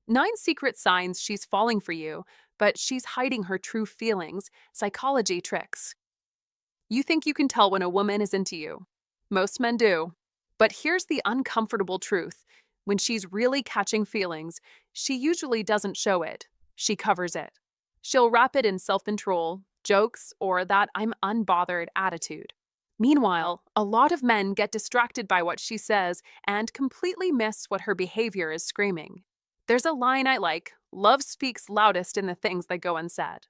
9 secret signs she's falling for you, but she's hiding her true feelings, psychology tricks. You think you can tell when a woman is into you. Most men do. But here's the uncomfortable truth. When she's really catching feelings, she usually doesn't show it. She covers it. She'll wrap it in self-control, jokes, or that I'm unbothered attitude. Meanwhile, a lot of men get distracted by what she says and completely miss what her behavior is screaming. There's a line I like: love speaks loudest in the things that go unsaid.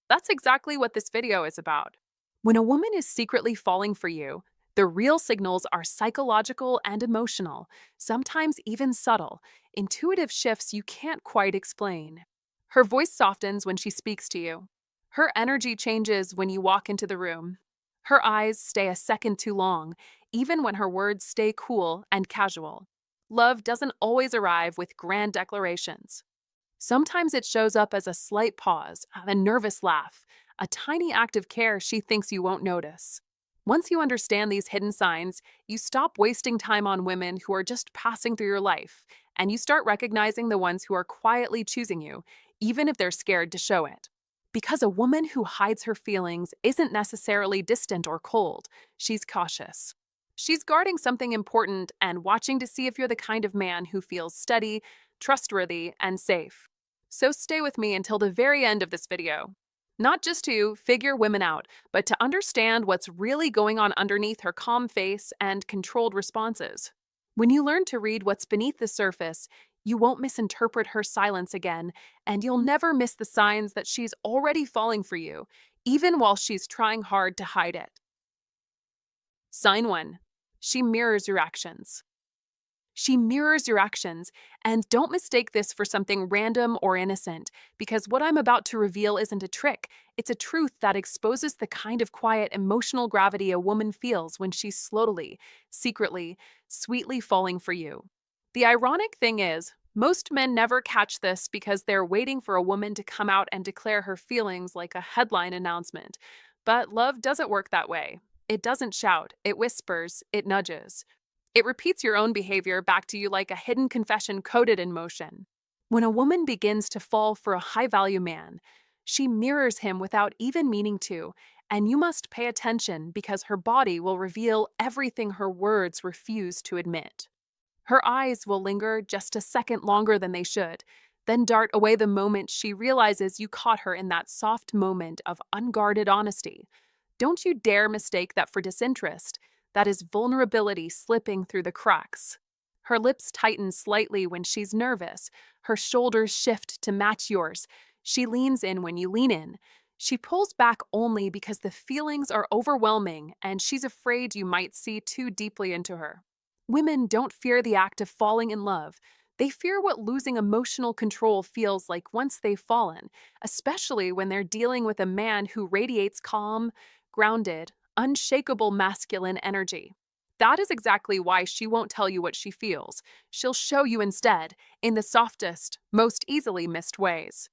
That's exactly what this video is about. When a woman is secretly falling for you, the real signals are psychological and emotional, sometimes even subtle, intuitive shifts you can't quite explain. Her voice softens when she speaks to you. Her energy changes when you walk into the room. Her eyes stay a second too long, even when her words stay cool and casual. Love doesn't always arrive with grand declarations. Sometimes it shows up as a slight pause, a nervous laugh, a tiny act of care she thinks you won't notice. Once you understand these hidden signs, you stop wasting time on women who are just passing through your life, and you start recognizing the ones who are quietly choosing you, even if they're scared to show it. Because a woman who hides her feelings isn't necessarily distant or cold, she's cautious. She's guarding something important and watching to see if you're the kind of man who feels steady, trustworthy, and safe. So stay with me until the very end of this video. Not just to figure women out, but to understand what's really going on underneath her calm face and controlled responses. When you learn to read what's beneath the surface, you won't misinterpret her silence again, and you'll never miss the signs that she's already falling for you, even while she's trying hard to hide it. Sign 1. She mirrors your actions. She mirrors your actions, and don't mistake this for something random or innocent, because what I'm about to reveal isn't a trick. It's a truth that exposes the kind of quiet, emotional gravity a woman feels when she's slowly, secretly, sweetly falling for you. The ironic thing is, most men never catch this because they're waiting for a woman to come out and declare her feelings like a headline announcement. But love doesn't work that way. It doesn't shout, it whispers, it nudges. It repeats your own behavior back to you like a hidden confession coded in motion. When a woman begins to fall for a high-value man, she mirrors him without even meaning to, and you must pay attention because her body will reveal everything her words refuse to admit. Her eyes will linger just a second longer than they should, then dart away the moment she realizes you caught her in that soft moment of unguarded honesty. Don't you dare mistake that for disinterest. That is vulnerability slipping through the cracks. Her lips tighten slightly when she's nervous. Her shoulders shift to match yours. She leans in when you lean in. She pulls back only because the feelings are overwhelming and she's afraid you might see too deeply into her. Women don't fear the act of falling in love. They fear what losing emotional control feels like once they've fallen, especially when they're dealing with a man who radiates calm, grounded, unshakable masculine energy. That is exactly why she won't tell you what she feels. She'll show you instead, in the softest, most easily missed ways.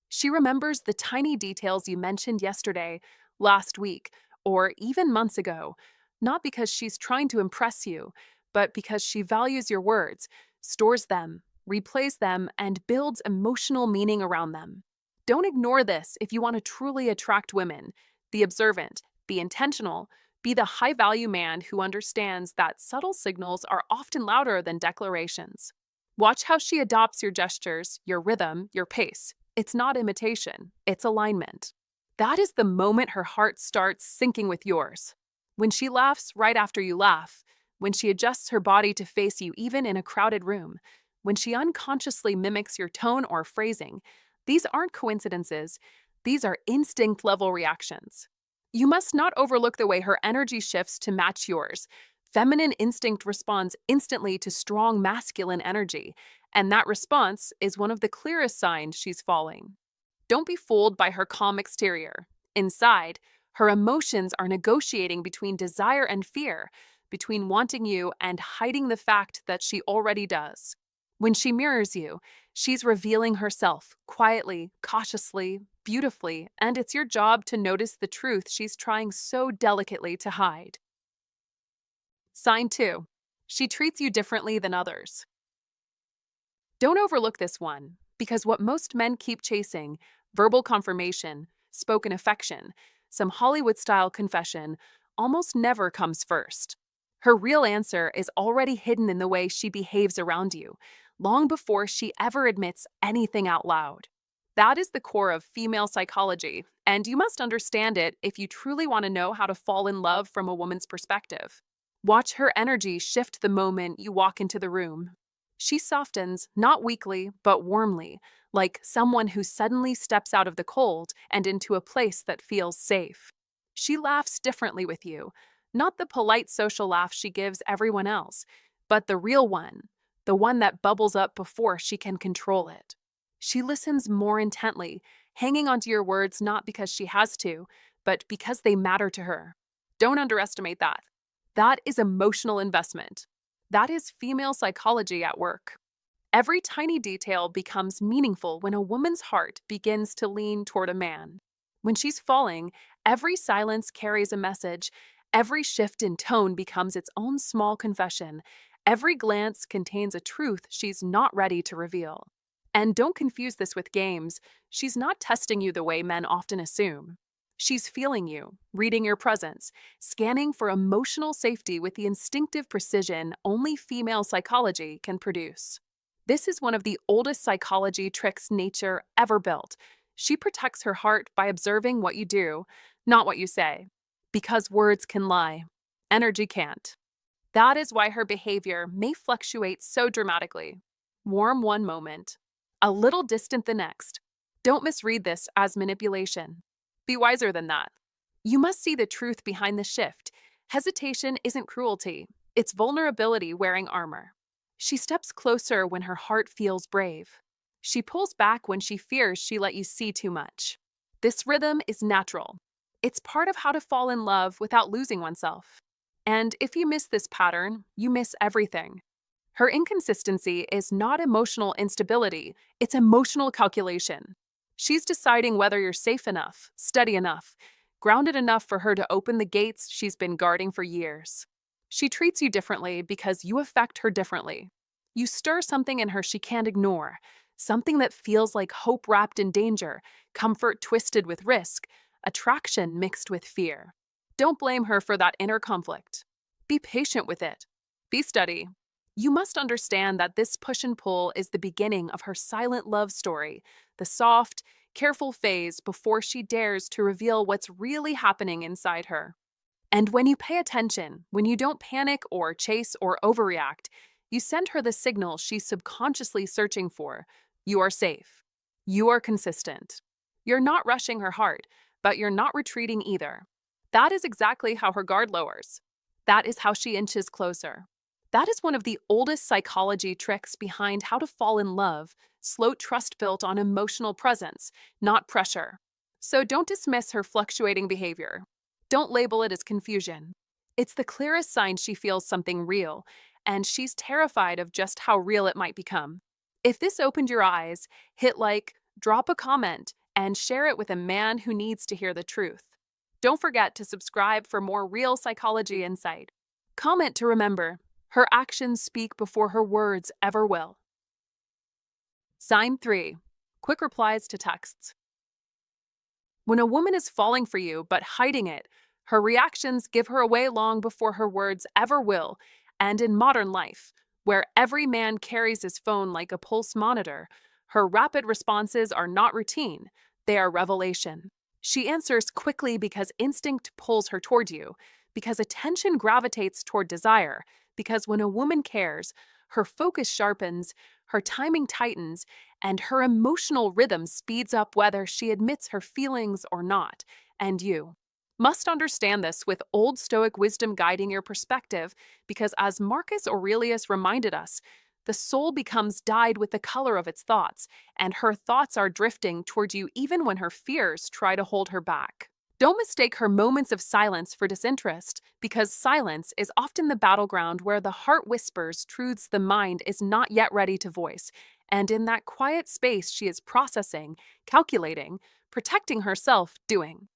She remembers the tiny details you mentioned yesterday, last week, or even months ago, not because she's trying to impress you, but because she values your words, stores them, replays them, and builds emotional meaning around them. Don't ignore this if you want to truly attract women. Be observant, be intentional, be the high-value man who understands that subtle signals are often louder than declarations. Watch how she adopts your gestures, your rhythm, your pace. It's not imitation, it's alignment. That is the moment her heart starts syncing with yours. When she laughs right after you laugh, when she adjusts her body to face you even in a crowded room, when she unconsciously mimics your tone or phrasing, these aren't coincidences, these are instinct-level reactions. You must not overlook the way her energy shifts to match yours. Feminine instinct responds instantly to strong masculine energy, and that response is one of the clearest signs she's falling. Don't be fooled by her calm exterior. Inside, her emotions are negotiating between desire and fear, between wanting you and hiding the fact that she already does. When she mirrors you, she's revealing herself, quietly, cautiously, beautifully, and it's your job to notice the truth she's trying so delicately to hide. Sign 2. She treats you differently than others. Don't overlook this one. Because what most men keep chasing, verbal confirmation, spoken affection, some Hollywood style confession, almost never comes first. Her real answer is already hidden in the way she behaves around you, long before she ever admits anything out loud. That is the core of female psychology, and you must understand it if you truly want to know how to fall in love from a woman's perspective. Watch her energy shift the moment you walk into the room. She softens, not weakly, but warmly, like someone who suddenly steps out of the cold and into a place that feels safe. She laughs differently with you, not the polite social laugh she gives everyone else, but the real one, the one that bubbles up before she can control it. She listens more intently, hanging onto your words not because she has to, but because they matter to her. Don't underestimate that. That is emotional investment. That is female psychology at work. Every tiny detail becomes meaningful when a woman's heart begins to lean toward a man. When she's falling, every silence carries a message. Every shift in tone becomes its own small confession. Every glance contains a truth she's not ready to reveal. And don't confuse this with games. She's not testing you the way men often assume. She's feeling you, reading your presence, scanning for emotional safety with the instinctive precision only female psychology can produce. This is one of the oldest psychology tricks nature ever built. She protects her heart by observing what you do, not what you say. Because words can lie, energy can't. That is why her behavior may fluctuate so dramatically. Warm one moment, a little distant the next. Don't misread this as manipulation. Be wiser than that. You must see the truth behind the shift. Hesitation isn't cruelty, it's vulnerability wearing armor. She steps closer when her heart feels brave. She pulls back when she fears she let you see too much. This rhythm is natural. It's part of how to fall in love without losing oneself. And if you miss this pattern, you miss everything. Her inconsistency is not emotional instability, it's emotional calculation. She's deciding whether you're safe enough, steady enough, grounded enough for her to open the gates she's been guarding for years. She treats you differently because you affect her differently. You stir something in her she can't ignore, something that feels like hope wrapped in danger, comfort twisted with risk, attraction mixed with fear. Don't blame her for that inner conflict. Be patient with it. Be steady. You must understand that this push and pull is the beginning of her silent love story, the soft, careful phase before she dares to reveal what's really happening inside her. And when you pay attention, when you don't panic or chase or overreact, you send her the signal she's subconsciously searching for. You are safe. You are consistent. You're not rushing her heart, but you're not retreating either. That is exactly how her guard lowers. That is how she inches closer. That is one of the oldest psychology tricks behind how to fall in love, slow trust built on emotional presence, not pressure. So don't dismiss her fluctuating behavior. Don't label it as confusion. It's the clearest sign she feels something real, and she's terrified of just how real it might become. If this opened your eyes, hit like, drop a comment, and share it with a man who needs to hear the truth. Don't forget to subscribe for more real psychology insight. Comment to remember, her actions speak before her words ever will. Sign 3. Quick replies to texts. When a woman is falling for you but hiding it, her reactions give her away long before her words ever will. And in modern life, where every man carries his phone like a pulse monitor, her rapid responses are not routine, they are revelation. She answers quickly because instinct pulls her toward you, because attention gravitates toward desire, because when a woman cares, her focus sharpens, her timing tightens, and her emotional rhythm speeds up whether she admits her feelings or not. And you must understand this with Old Stoic wisdom guiding your perspective, because as Marcus Aurelius reminded us, the soul becomes dyed with the color of its thoughts, and her thoughts are drifting toward you even when her fears try to hold her back. Don't mistake her moments of silence for disinterest, because silence is often the battleground where the heart whispers truths the mind is not yet ready to voice, and in that quiet space she is processing, calculating, protecting herself, doing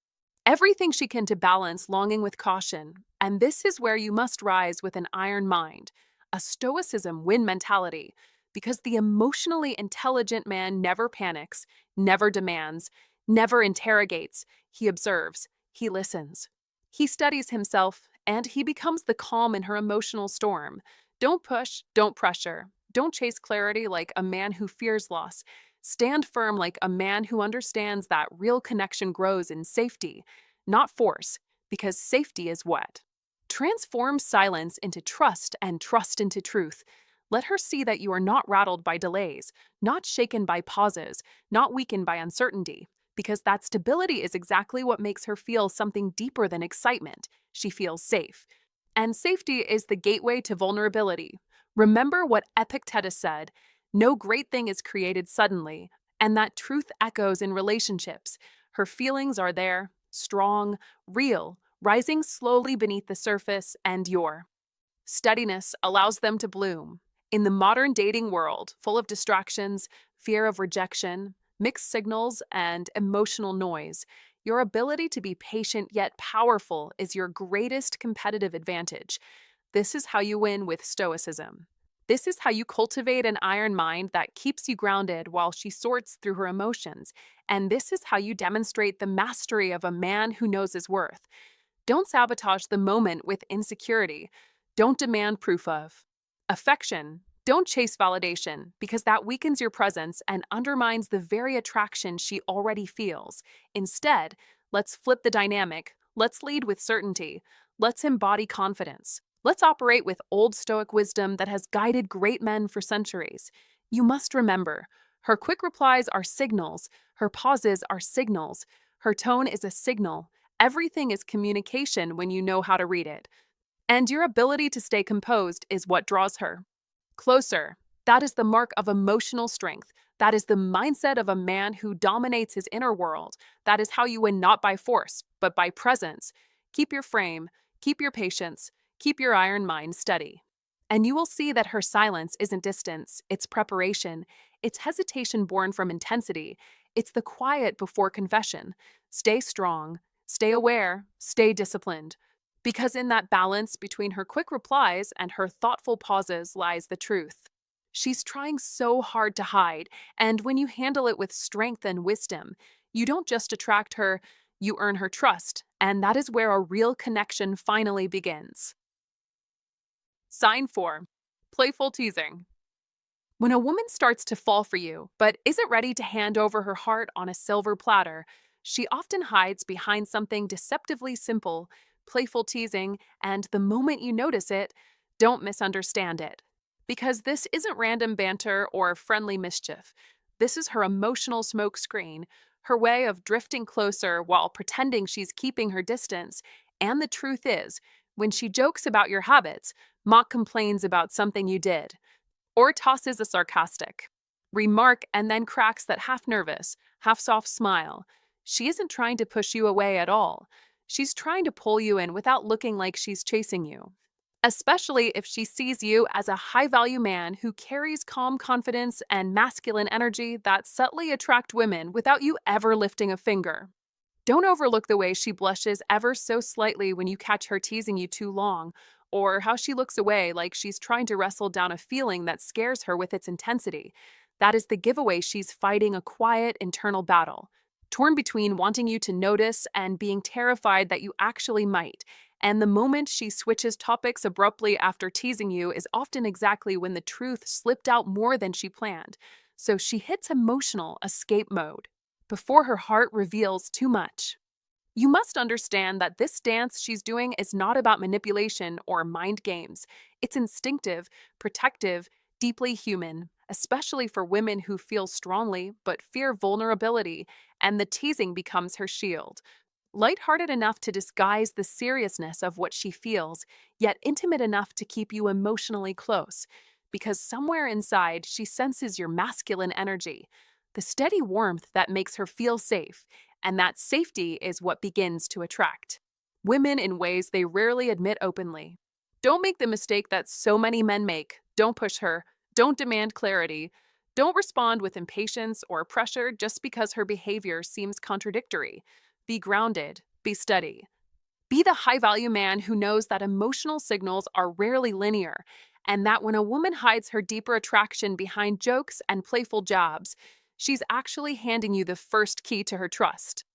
everything she can to balance longing with caution. And this is where you must rise with an iron mind, a stoicism win mentality, because the emotionally intelligent man never panics, never demands, never interrogates. He observes, he listens. He studies himself, and he becomes the calm in her emotional storm. Don't push, don't pressure. Don't chase clarity like a man who fears loss. Stand firm like a man who understands that real connection grows in safety, not force, because safety is what transform silence into trust and trust into truth. Let her see that you are not rattled by delays, not shaken by pauses, not weakened by uncertainty, because that stability is exactly what makes her feel something deeper than excitement. She feels safe. And safety is the gateway to vulnerability. Remember what Epictetus said: no great thing is created suddenly, and that truth echoes in relationships. Her feelings are there, strong, real, rising slowly beneath the surface, and your steadiness allows them to bloom. In the modern dating world, full of distractions, fear of rejection, mixed signals, and emotional noise, your ability to be patient yet powerful is your greatest competitive advantage. This is how you win with Stoicism. This is how you cultivate an iron mind that keeps you grounded while she sorts through her emotions. And this is how you demonstrate the mastery of a man who knows his worth. Don't sabotage the moment with insecurity. Don't demand proof of affection. Don't chase validation, because that weakens your presence and undermines the very attraction she already feels. Instead, let's flip the dynamic. Let's lead with certainty. Let's embody confidence. Let's operate with old Stoic wisdom that has guided great men for centuries. You must remember, her quick replies are signals, her pauses are signals, her tone is a signal. Everything is communication when you know how to read it. And your ability to stay composed is what draws her closer. That is the mark of emotional strength. That is the mindset of a man who dominates his inner world. That is how you win not by force, but by presence. Keep your frame, keep your patience, keep your iron mind steady. And you will see that her silence isn't distance, it's preparation. It's hesitation born from intensity. It's the quiet before confession. Stay strong, stay aware, stay disciplined. Because in that balance between her quick replies and her thoughtful pauses lies the truth. She's trying so hard to hide, and when you handle it with strength and wisdom, you don't just attract her, you earn her trust, and that is where a real connection finally begins. Sign 4. Playful teasing. When a woman starts to fall for you, but isn't ready to hand over her heart on a silver platter, she often hides behind something deceptively simple: playful teasing, and the moment you notice it, don't misunderstand it. Because this isn't random banter or friendly mischief. This is her emotional smokescreen, her way of drifting closer while pretending she's keeping her distance. And the truth is, when she jokes about your habits, mock complains about something you did, or tosses a sarcastic remark and then cracks that half nervous, half soft smile, she isn't trying to push you away at all. She's trying to pull you in without looking like she's chasing you. Especially if she sees you as a high value man who carries calm confidence and masculine energy that subtly attract women without you ever lifting a finger. Don't overlook the way she blushes ever so slightly when you catch her teasing you too long, or how she looks away like she's trying to wrestle down a feeling that scares her with its intensity. That is the giveaway she's fighting a quiet internal battle, torn between wanting you to notice and being terrified that you actually might. And the moment she switches topics abruptly after teasing you is often exactly when the truth slipped out more than she planned. So she hits emotional escape mode before her heart reveals too much. You must understand that this dance she's doing is not about manipulation or mind games. It's instinctive, protective, deeply human, especially for women who feel strongly but fear vulnerability, and the teasing becomes her shield. Lighthearted enough to disguise the seriousness of what she feels, yet intimate enough to keep you emotionally close, because somewhere inside she senses your masculine energy, the steady warmth that makes her feel safe, and that safety is what begins to attract women in ways they rarely admit openly. Don't make the mistake that so many men make. Don't push her. Don't demand clarity. Don't respond with impatience or pressure just because her behavior seems contradictory. Be grounded. Be steady. Be the high value man who knows that emotional signals are rarely linear, and that when a woman hides her deeper attraction behind jokes and playful jabs, she's actually handing you the first key to her trust.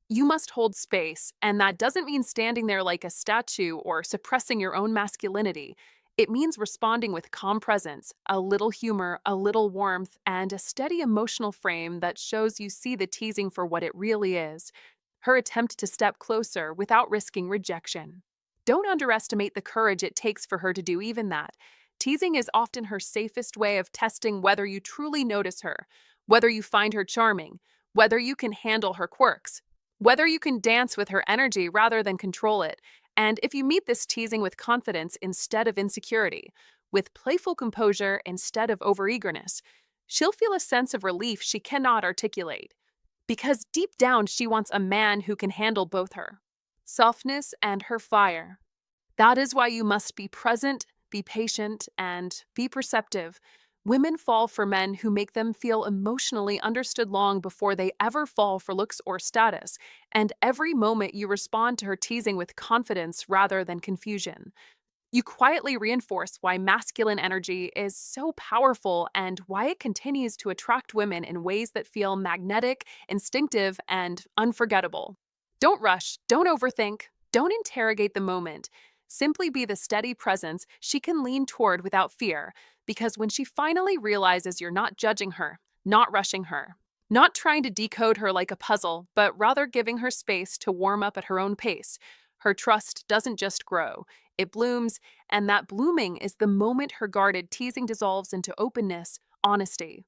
You must hold space, and that doesn't mean standing there like a statue or suppressing your own masculinity. It means responding with calm presence, a little humor, a little warmth, and a steady emotional frame that shows you see the teasing for what it really is, her attempt to step closer without risking rejection. Don't underestimate the courage it takes for her to do even that. Teasing is often her safest way of testing whether you truly notice her, whether you find her charming, whether you can handle her quirks, whether you can dance with her energy rather than control it. And if you meet this teasing with confidence instead of insecurity, with playful composure instead of overeagerness, she'll feel a sense of relief she cannot articulate. Because deep down, she wants a man who can handle both her softness and her fire. That is why you must be present, be patient, and be perceptive. Women fall for men who make them feel emotionally understood long before they ever fall for looks or status, and every moment you respond to her teasing with confidence rather than confusion. You quietly reinforce why masculine energy is so powerful and why it continues to attract women in ways that feel magnetic, instinctive, and unforgettable. Don't rush, don't overthink, don't interrogate the moment. Simply be the steady presence she can lean toward without fear, because when she finally realizes you're not judging her, not rushing her, not trying to decode her like a puzzle, but rather giving her space to warm up at her own pace, her trust doesn't just grow, it blooms, and that blooming is the moment her guarded teasing dissolves into openness, honesty,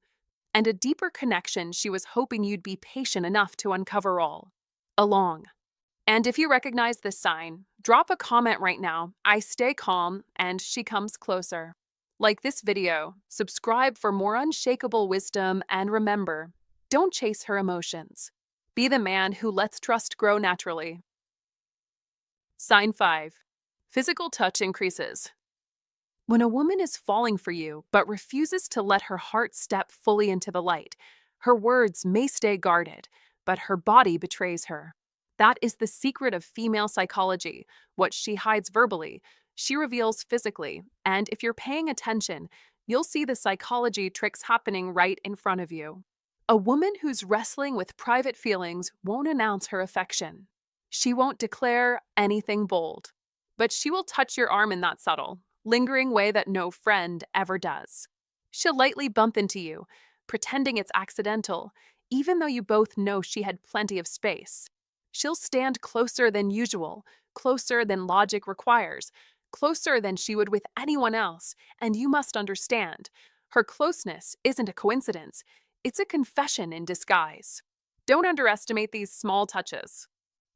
and a deeper connection she was hoping you'd be patient enough to uncover all along. And if you recognize this sign, drop a comment right now. I stay calm and she comes closer. Like this video, subscribe for more unshakable wisdom, and remember, don't chase her emotions. Be the man who lets trust grow naturally. Sign 5. Physical touch increases. When a woman is falling for you but refuses to let her heart step fully into the light, her words may stay guarded, but her body betrays her. That is the secret of female psychology. What she hides verbally, she reveals physically, and if you're paying attention, you'll see the psychology tricks happening right in front of you. A woman who's wrestling with private feelings won't announce her affection. She won't declare anything bold, but she will touch your arm in that subtle, lingering way that no friend ever does. She'll lightly bump into you, pretending it's accidental, even though you both know she had plenty of space. She'll stand closer than usual, closer than logic requires, closer than she would with anyone else, and you must understand, her closeness isn't a coincidence, it's a confession in disguise. Don't underestimate these small touches.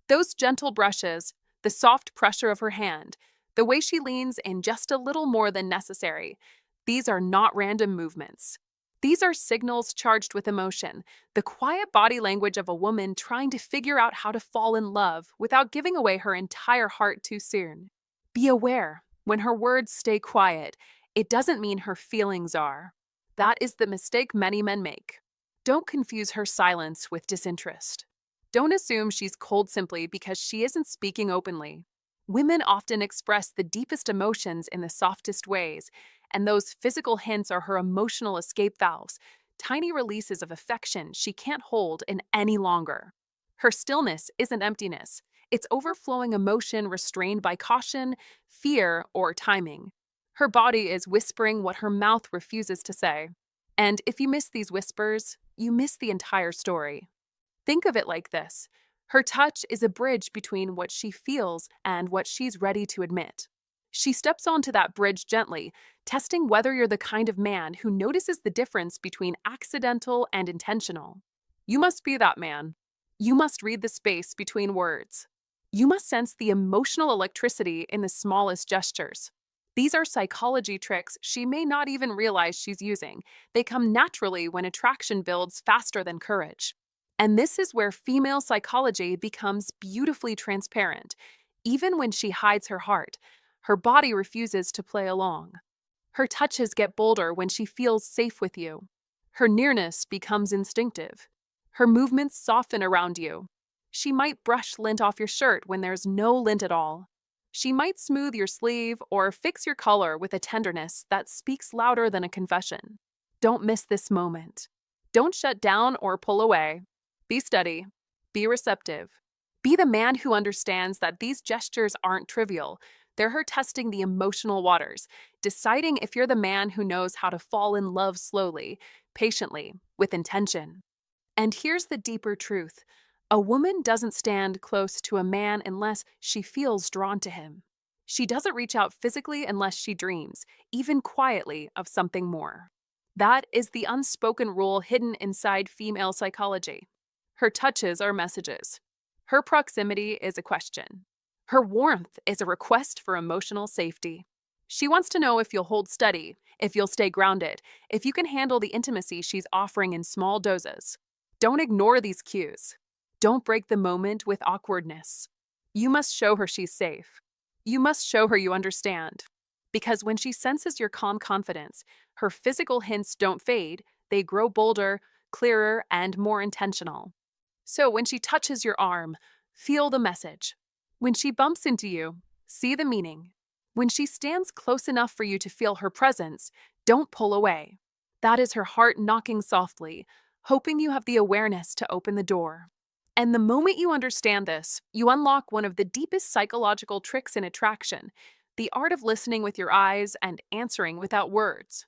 Those gentle brushes, the soft pressure of her hand, the way she leans in just a little more than necessary, these are not random movements. These are signals charged with emotion, the quiet body language of a woman trying to figure out how to fall in love without giving away her entire heart too soon. Be aware, when her words stay quiet, it doesn't mean her feelings are. That is the mistake many men make. Don't confuse her silence with disinterest. Don't assume she's cold simply because she isn't speaking openly. Women often express the deepest emotions in the softest ways, and those physical hints are her emotional escape valves, tiny releases of affection she can't hold in any longer. Her stillness isn't emptiness, it's overflowing emotion restrained by caution, fear, or timing. Her body is whispering what her mouth refuses to say. And if you miss these whispers, you miss the entire story. Think of it like this. Her touch is a bridge between what she feels and what she's ready to admit. She steps onto that bridge gently, testing whether you're the kind of man who notices the difference between accidental and intentional. You must be that man. You must read the space between words. You must sense the emotional electricity in the smallest gestures. These are psychology tricks she may not even realize she's using. They come naturally when attraction builds faster than courage. And this is where female psychology becomes beautifully transparent. Even when she hides her heart, her body refuses to play along. Her touches get bolder when she feels safe with you. Her nearness becomes instinctive. Her movements soften around you. She might brush lint off your shirt when there's no lint at all. She might smooth your sleeve or fix your color with a tenderness that speaks louder than a confession. Don't miss this moment. Don't shut down or pull away. Be steady. Be receptive. Be the man who understands that these gestures aren't trivial. They're her testing the emotional waters, deciding if you're the man who knows how to fall in love slowly, patiently, with intention. And here's the deeper truth: a woman doesn't stand close to a man unless she feels drawn to him. She doesn't reach out physically unless she dreams, even quietly, of something more. That is the unspoken rule hidden inside female psychology. Her touches are messages. Her proximity is a question. Her warmth is a request for emotional safety. She wants to know if you'll hold steady, if you'll stay grounded, if you can handle the intimacy she's offering in small doses. Don't ignore these cues. Don't break the moment with awkwardness. You must show her she's safe. You must show her you understand. Because when she senses your calm confidence, her physical hints don't fade, they grow bolder, clearer, and more intentional. So when she touches your arm, feel the message. When she bumps into you, see the meaning. When she stands close enough for you to feel her presence, don't pull away. That is her heart knocking softly, hoping you have the awareness to open the door. And the moment you understand this, you unlock one of the deepest psychological tricks in attraction: the art of listening with your eyes and answering without words.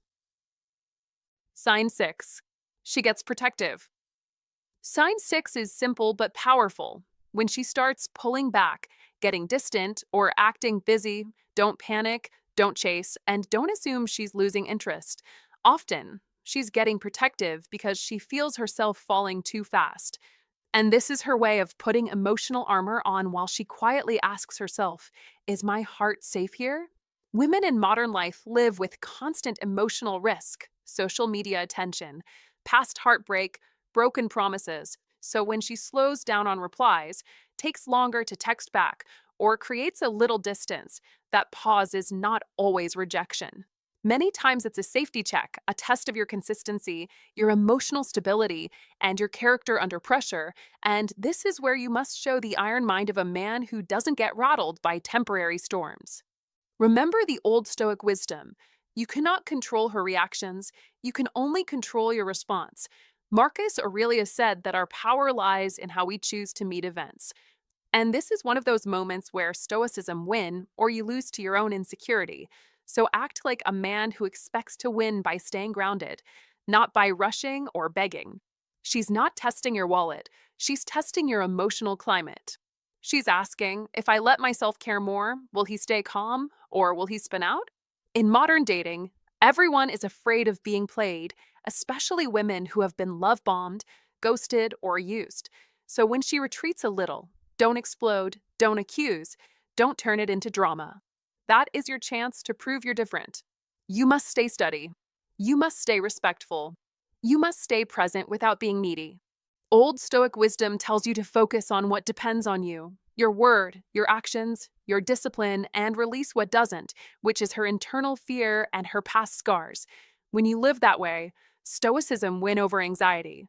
Sign 6. She gets protective. Sign 6 is simple but powerful. When she starts pulling back, getting distant, or acting busy, don't panic, don't chase, and don't assume she's losing interest. Often, she's getting protective because she feels herself falling too fast. And this is her way of putting emotional armor on while she quietly asks herself, is my heart safe here? Women in modern life live with constant emotional risk, social media attention, past heartbreak, broken promises. So when she slows down on replies, takes longer to text back, or creates a little distance, that pause is not always rejection. Many times it's a safety check, a test of your consistency, your emotional stability, and your character under pressure. And this is where you must show the iron mind of a man who doesn't get rattled by temporary storms. Remember the old Stoic wisdom: you cannot control her reactions, you can only control your response. Marcus Aurelius said that our power lies in how we choose to meet events. And this is one of those moments where Stoicism win or you lose to your own insecurity. So act like a man who expects to win by staying grounded, not by rushing or begging. She's not testing your wallet, she's testing your emotional climate. She's asking, if I let myself care more, will he stay calm or will he spin out? In modern dating, everyone is afraid of being played, especially women who have been love bombed, ghosted, or used. So when she retreats a little, don't explode, don't accuse, don't turn it into drama. That is your chance to prove you're different. You must stay steady. You must stay respectful. You must stay present without being needy. Old Stoic wisdom tells you to focus on what depends on you: your word, your actions, your discipline, and release what doesn't, which is her internal fear and her past scars. When you live that way, Stoicism wins over anxiety,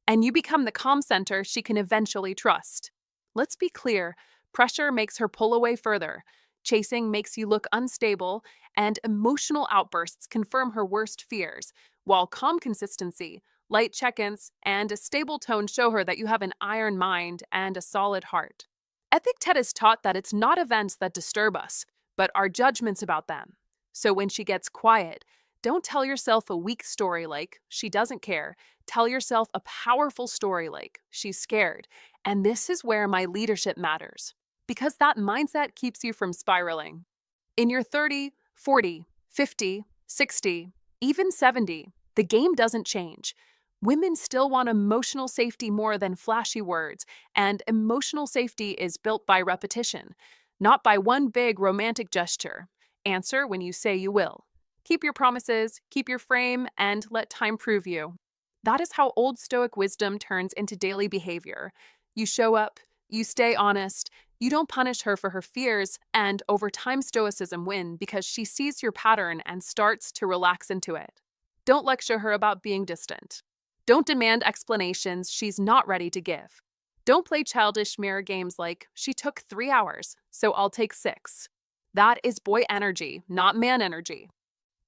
and you become the calm center she can eventually trust. Let's be clear: pressure makes her pull away further, chasing makes you look unstable, and emotional outbursts confirm her worst fears, while calm consistency, light check-ins, and a stable tone show her that you have an iron mind and a solid heart. Epictet has taught that it's not events that disturb us, but our judgments about them. So when she gets quiet, don't tell yourself a weak story like she doesn't care. Tell yourself a powerful story like she's scared. And this is where my leadership matters, because that mindset keeps you from spiraling. In your 30, 40, 50, 60, even 70, the game doesn't change. Women still want emotional safety more than flashy words, and emotional safety is built by repetition, not by one big romantic gesture. Answer when you say you will. Keep your promises, keep your frame, and let time prove you. That is how old Stoic wisdom turns into daily behavior. You show up, you stay honest, you don't punish her for her fears, and over time Stoicism wins because she sees your pattern and starts to relax into it. Don't lecture her about being distant. Don't demand explanations she's not ready to give. Don't play childish mirror games like, she took 3 hours, so I'll take 6. That is boy energy, not man energy.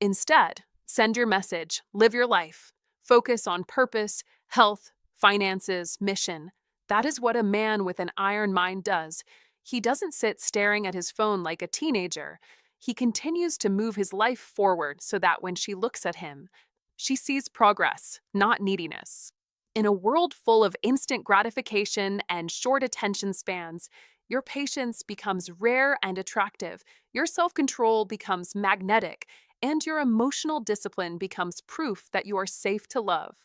Instead, send your message, live your life, focus on purpose, health, finances, mission. That is what a man with an iron mind does. He doesn't sit staring at his phone like a teenager. He continues to move his life forward so that when she looks at him, she sees progress, not neediness. In a world full of instant gratification and short attention spans, your patience becomes rare and attractive. Your self control becomes magnetic, and your emotional discipline becomes proof that you are safe to love.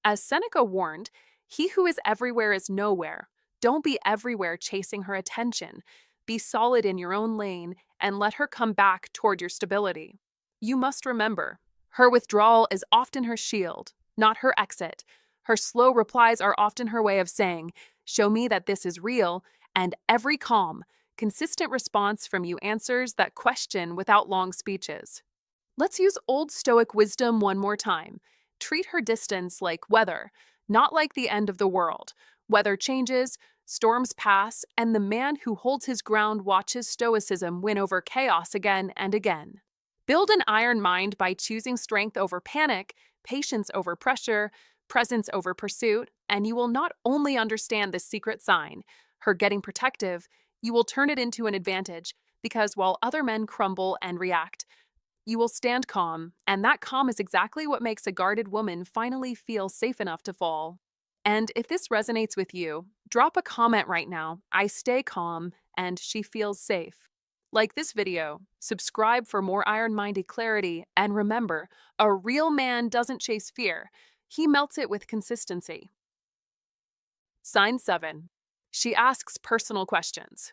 As Seneca warned, he who is everywhere is nowhere. Don't be everywhere chasing her attention. Be solid in your own lane and let her come back toward your stability. You must remember, her withdrawal is often her shield, not her exit. Her slow replies are often her way of saying, "Show me that this is real," and every calm, consistent response from you answers that question without long speeches. Let's use Old Stoic wisdom one more time. Treat her distance like weather, not like the end of the world. Weather changes, storms pass, and the man who holds his ground watches Stoicism win over chaos again and again. Build an iron mind by choosing strength over panic, patience over pressure, presence over pursuit, and you will not only understand the secret sign, her getting protective, you will turn it into an advantage because while other men crumble and react, you will stand calm, and that calm is exactly what makes a guarded woman finally feel safe enough to fall. And if this resonates with you, drop a comment right now. I stay calm, and she feels safe. Like this video, subscribe for more iron-minded clarity, and remember, a real man doesn't chase fear. He melts it with consistency. Sign 7. She asks personal questions.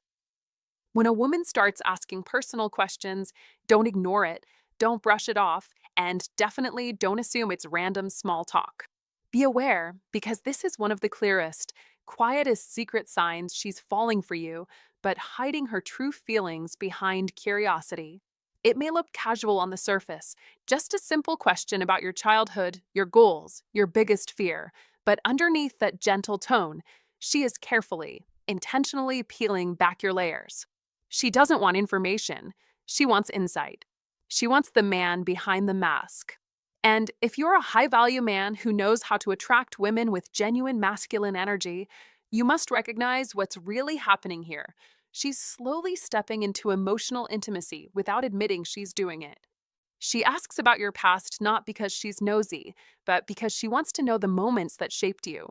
When a woman starts asking personal questions, don't ignore it, don't brush it off, and definitely don't assume it's random small talk. Be aware, because this is one of the clearest, quietest secret signs she's falling for you, but hiding her true feelings behind curiosity. It may look casual on the surface, just a simple question about your childhood, your goals, your biggest fear, but underneath that gentle tone, she is carefully, intentionally peeling back your layers. She doesn't want information. She wants insight. She wants the man behind the mask. And if you're a high-value man who knows how to attract women with genuine masculine energy, you must recognize what's really happening here. She's slowly stepping into emotional intimacy without admitting she's doing it. She asks about your past not because she's nosy, but because she wants to know the moments that shaped you.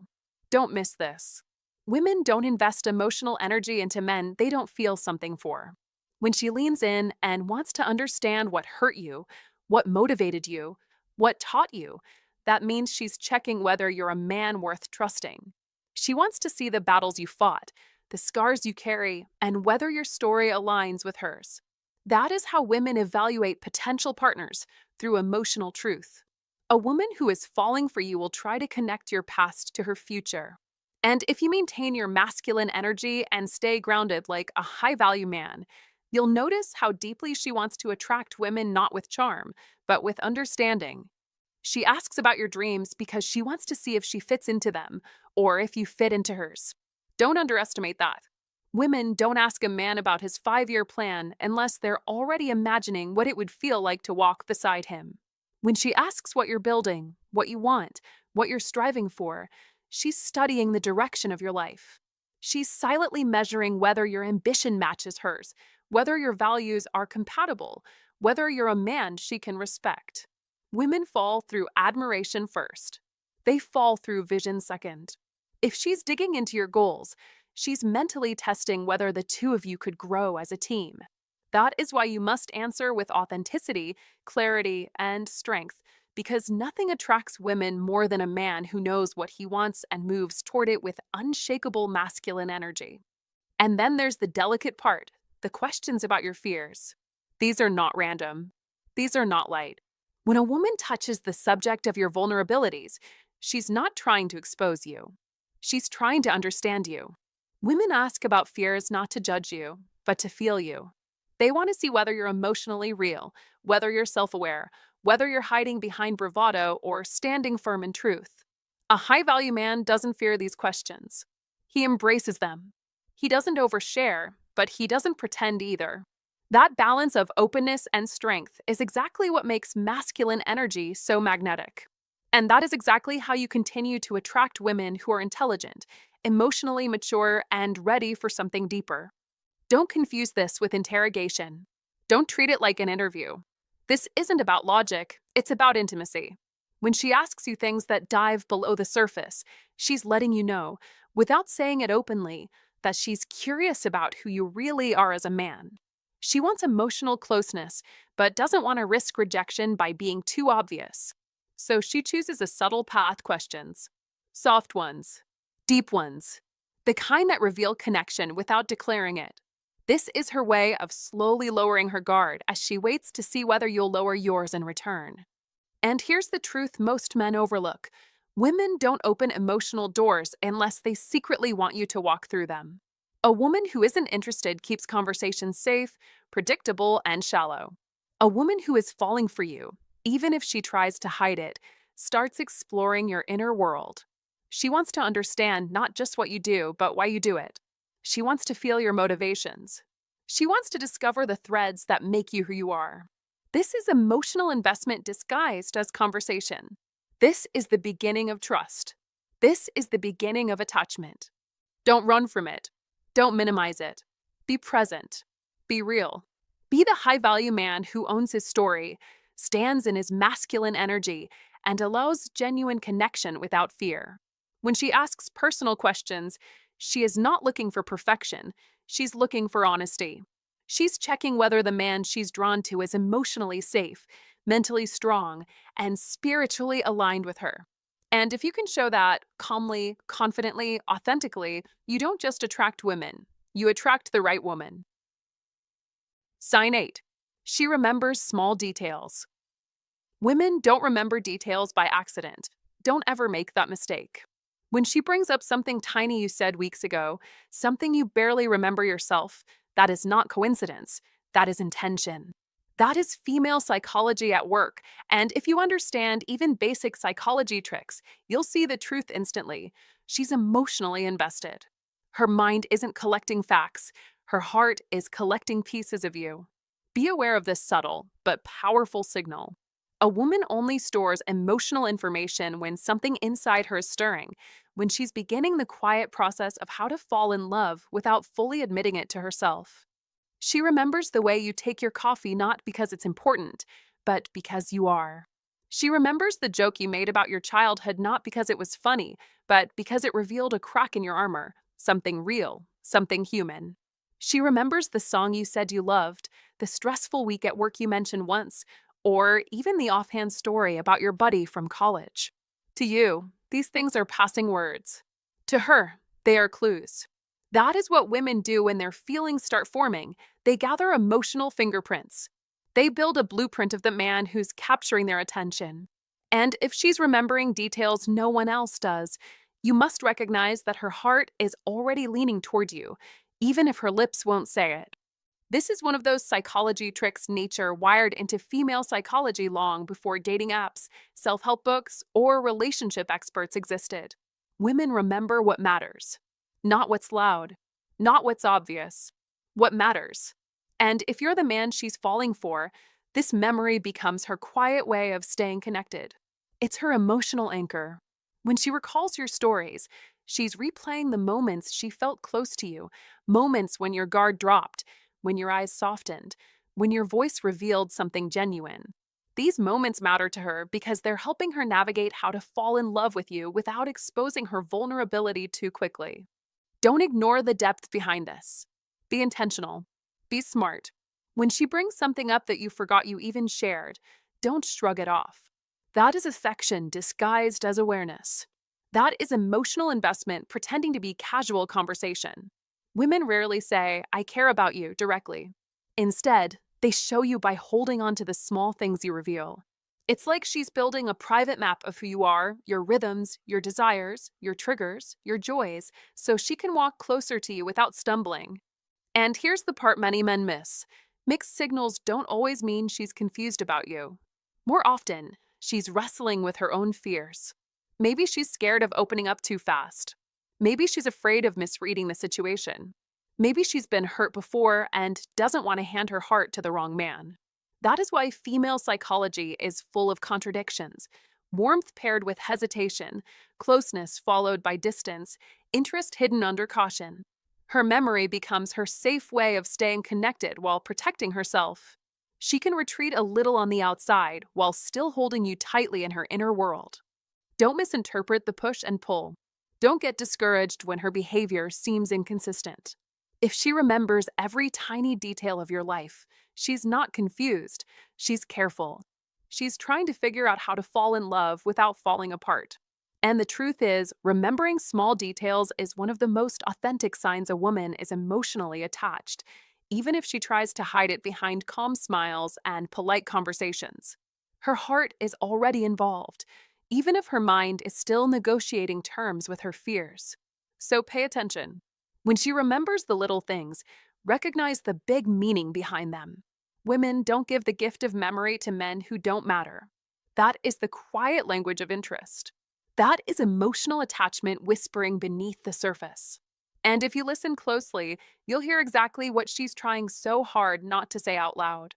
Don't miss this. Women don't invest emotional energy into men they don't feel something for. When she leans in and wants to understand what hurt you, what motivated you, what taught you, that means she's checking whether you're a man worth trusting. She wants to see the battles you fought, the scars you carry, and whether your story aligns with hers. That is how women evaluate potential partners, through emotional truth. A woman who is falling for you will try to connect your past to her future. And if you maintain your masculine energy and stay grounded like a high-value man, you'll notice how deeply she wants to attract women not with charm, but with understanding. She asks about your dreams because she wants to see if she fits into them, or if you fit into hers. Don't underestimate that. Women don't ask a man about his 5-year plan unless they're already imagining what it would feel like to walk beside him. When she asks what you're building, what you want, what you're striving for, she's studying the direction of your life. She's silently measuring whether your ambition matches hers, whether your values are compatible, whether you're a man she can respect. Women fall through admiration first. They fall through vision second. If she's digging into your goals, she's mentally testing whether the two of you could grow as a team. That is why you must answer with authenticity, clarity, and strength, because nothing attracts women more than a man who knows what he wants and moves toward it with unshakable masculine energy. And then there's the delicate part, the questions about your fears. These are not random. These are not light. When a woman touches the subject of your vulnerabilities, she's not trying to expose you. She's trying to understand you. Women ask about fears not to judge you, but to feel you. They want to see whether you're emotionally real, whether you're self-aware, whether you're hiding behind bravado or standing firm in truth. A high-value man doesn't fear these questions. He embraces them. He doesn't overshare, but he doesn't pretend either. That balance of openness and strength is exactly what makes masculine energy so magnetic. And that is exactly how you continue to attract women who are intelligent, emotionally mature, and ready for something deeper. Don't confuse this with interrogation. Don't treat it like an interview. This isn't about logic, it's about intimacy. When she asks you things that dive below the surface, she's letting you know, without saying it openly, that she's curious about who you really are as a man. She wants emotional closeness, but doesn't want to risk rejection by being too obvious. So she chooses a subtle path questions. Soft ones, deep ones, the kind that reveal connection without declaring it. This is her way of slowly lowering her guard as she waits to see whether you'll lower yours in return. And here's the truth most men overlook. Women don't open emotional doors unless they secretly want you to walk through them. A woman who isn't interested keeps conversations safe, predictable, and shallow. A woman who is falling for you, even if she tries to hide it, starts exploring your inner world. She wants to understand not just what you do, but why you do it. She wants to feel your motivations. She wants to discover the threads that make you who you are. This is emotional investment disguised as conversation. This is the beginning of trust. This is the beginning of attachment. Don't run from it. Don't minimize it. Be present. Be real. Be the high-value man who owns his story, stands in his masculine energy, and allows genuine connection without fear. When she asks personal questions, she is not looking for perfection. She's looking for honesty. She's checking whether the man she's drawn to is emotionally safe, mentally strong, and spiritually aligned with her. And if you can show that calmly, confidently, authentically, you don't just attract women, you attract the right woman. Sign 8. She remembers small details. Women don't remember details by accident. Don't ever make that mistake. When she brings up something tiny you said weeks ago, something you barely remember yourself, that is not coincidence. That is intention. That is female psychology at work, and if you understand even basic psychology tricks, you'll see the truth instantly. She's emotionally invested. Her mind isn't collecting facts. Her heart is collecting pieces of you. Be aware of this subtle but powerful signal. A woman only stores emotional information when something inside her is stirring, when she's beginning the quiet process of how to fall in love without fully admitting it to herself. She remembers the way you take your coffee not because it's important, but because you are. She remembers the joke you made about your childhood not because it was funny, but because it revealed a crack in your armor, something real, something human. She remembers the song you said you loved, the stressful week at work you mentioned once, or even the offhand story about your buddy from college. To you, these things are passing words. To her, they are clues. That is what women do when their feelings start forming. They gather emotional fingerprints. They build a blueprint of the man who's capturing their attention. And if she's remembering details no one else does, you must recognize that her heart is already leaning toward you, even if her lips won't say it. This is one of those psychology tricks nature wired into female psychology long before dating apps, self-help books, or relationship experts existed. Women remember what matters. Not what's loud, not what's obvious, what matters. And if you're the man she's falling for, this memory becomes her quiet way of staying connected. It's her emotional anchor. When she recalls your stories, she's replaying the moments she felt close to you, moments when your guard dropped, when your eyes softened, when your voice revealed something genuine. These moments matter to her because they're helping her navigate how to fall in love with you without exposing her vulnerability too quickly. Don't ignore the depth behind this. Be intentional. Be smart. When she brings something up that you forgot you even shared, don't shrug it off. That is affection disguised as awareness. That is emotional investment pretending to be casual conversation. Women rarely say, "I care about you," directly. Instead, they show you by holding on to the small things you reveal. It's like she's building a private map of who you are, your rhythms, your desires, your triggers, your joys, so she can walk closer to you without stumbling. And here's the part many men miss. Mixed signals don't always mean she's confused about you. More often, she's wrestling with her own fears. Maybe she's scared of opening up too fast. Maybe she's afraid of misreading the situation. Maybe she's been hurt before and doesn't want to hand her heart to the wrong man. That is why female psychology is full of contradictions. Warmth paired with hesitation, closeness followed by distance, interest hidden under caution. Her memory becomes her safe way of staying connected while protecting herself. She can retreat a little on the outside while still holding you tightly in her inner world. Don't misinterpret the push and pull. Don't get discouraged when her behavior seems inconsistent. If she remembers every tiny detail of your life, she's not confused, she's careful. She's trying to figure out how to fall in love without falling apart. And the truth is, remembering small details is one of the most authentic signs a woman is emotionally attached, even if she tries to hide it behind calm smiles and polite conversations. Her heart is already involved, even if her mind is still negotiating terms with her fears. So pay attention. When she remembers the little things, recognize the big meaning behind them. Women don't give the gift of memory to men who don't matter. That is the quiet language of interest. That is emotional attachment whispering beneath the surface. And if you listen closely, you'll hear exactly what she's trying so hard not to say out loud.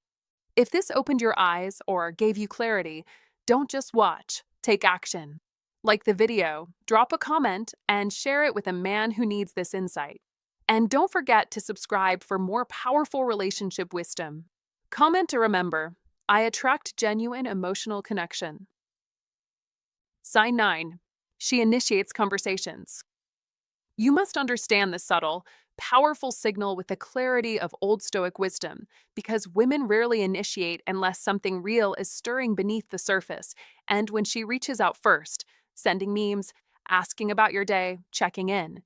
If this opened your eyes or gave you clarity, don't just watch, take action. Like the video, drop a comment, and share it with a man who needs this insight. And don't forget to subscribe for more powerful relationship wisdom. Comment to remember, I attract genuine emotional connection. Sign 9. She initiates conversations. You must understand the subtle, powerful signal with the clarity of Old Stoic wisdom, because women rarely initiate unless something real is stirring beneath the surface, and when she reaches out first, sending memes, asking about your day, checking in.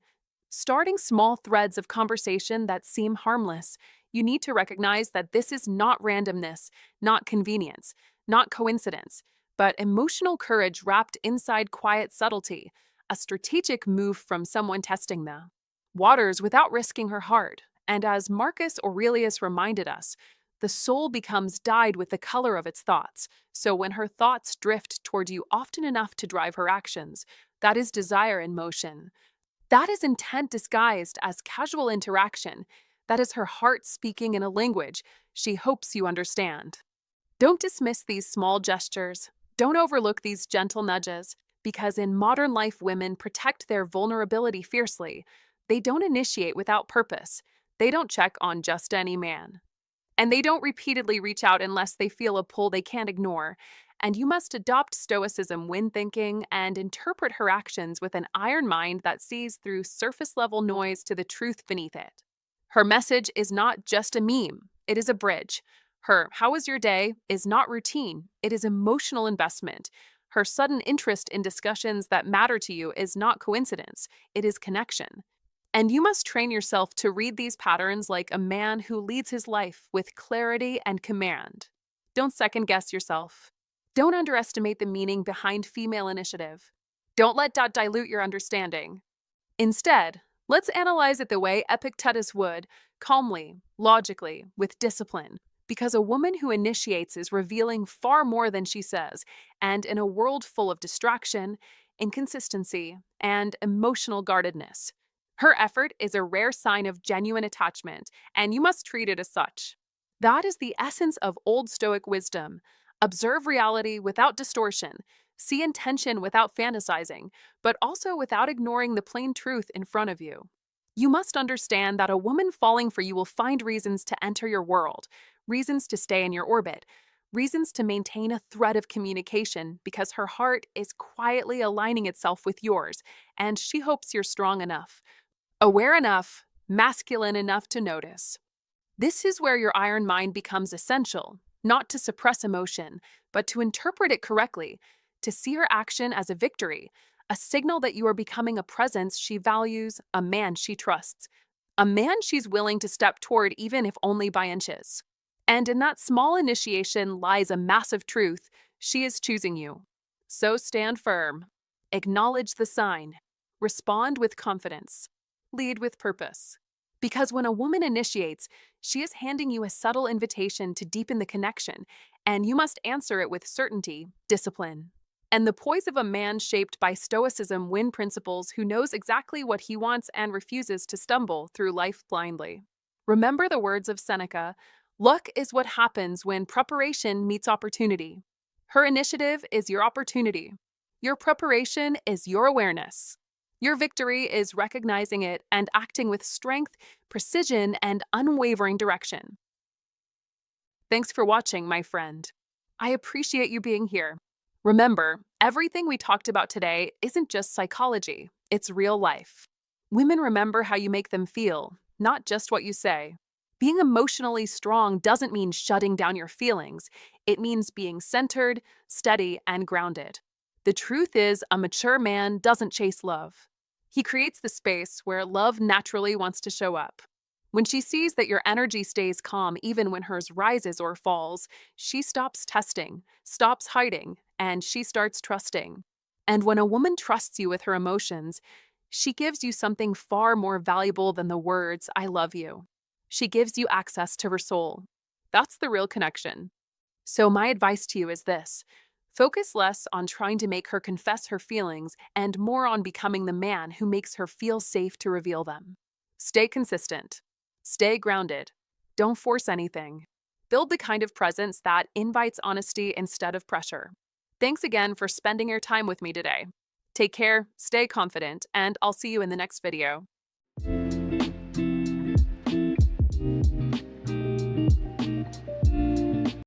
Starting small threads of conversation that seem harmless, you need to recognize that this is not randomness, not convenience, not coincidence, but emotional courage wrapped inside quiet subtlety, a strategic move from someone testing the waters without risking her heart. And as Marcus Aurelius reminded us, the soul becomes dyed with the color of its thoughts. So when her thoughts drift toward you often enough to drive her actions, that is desire in motion. That is intent disguised as casual interaction. That is her heart speaking in a language she hopes you understand. Don't dismiss these small gestures. Don't overlook these gentle nudges, because in modern life, women protect their vulnerability fiercely. They don't initiate without purpose. They don't check on just any man. And they don't repeatedly reach out unless they feel a pull they can't ignore. And you must adopt Stoicism when thinking and interpret her actions with an iron mind that sees through surface level noise to the truth beneath it. Her message is not just a meme, it is a bridge. Her "How was your day?" is not routine, it is emotional investment. Her sudden interest in discussions that matter to you is not coincidence, it is connection. And you must train yourself to read these patterns like a man who leads his life with clarity and command. Don't second guess yourself. Don't underestimate the meaning behind female initiative. Don't let that dilute your understanding. Instead, let's analyze it the way Epictetus would, calmly, logically, with discipline. Because a woman who initiates is revealing far more than she says, and in a world full of distraction, inconsistency, and emotional guardedness. Her effort is a rare sign of genuine attachment, and you must treat it as such. That is the essence of Old Stoic wisdom. Observe reality without distortion, see intention without fantasizing, but also without ignoring the plain truth in front of you. You must understand that a woman falling for you will find reasons to enter your world, reasons to stay in your orbit, reasons to maintain a thread of communication because her heart is quietly aligning itself with yours, and she hopes you're strong enough, aware enough, masculine enough to notice. This is where your iron mind becomes essential, not to suppress emotion, but to interpret it correctly, to see her action as a victory, a signal that you are becoming a presence she values, a man she trusts, a man she's willing to step toward even if only by inches. And in that small initiation lies a massive truth: she is choosing you. So stand firm, acknowledge the sign, respond with confidence, lead with purpose. Because when a woman initiates, she is handing you a subtle invitation to deepen the connection, and you must answer it with certainty, discipline, And the poise of a man shaped by Stoicism win principles who knows exactly what he wants and refuses to stumble through life blindly. Remember the words of Seneca: luck is what happens when preparation meets opportunity. Her initiative is your opportunity. Your preparation is your awareness. Your victory is recognizing it and acting with strength, precision, and unwavering direction. Thanks for watching, my friend. I appreciate you being here. Remember, everything we talked about today isn't just psychology, it's real life. Women remember how you make them feel, not just what you say. Being emotionally strong doesn't mean shutting down your feelings, it means being centered, steady, and grounded. The truth is, a mature man doesn't chase love. He creates the space where love naturally wants to show up. When she sees that your energy stays calm even when hers rises or falls, she stops testing, stops hiding, and she starts trusting. And when a woman trusts you with her emotions, she gives you something far more valuable than the words, I love you. She gives you access to her soul. That's the real connection. So my advice to you is this: focus less on trying to make her confess her feelings and more on becoming the man who makes her feel safe to reveal them. Stay consistent. Stay grounded. Don't force anything. Build the kind of presence that invites honesty instead of pressure. Thanks again for spending your time with me today. Take care, stay confident, and I'll see you in the next video.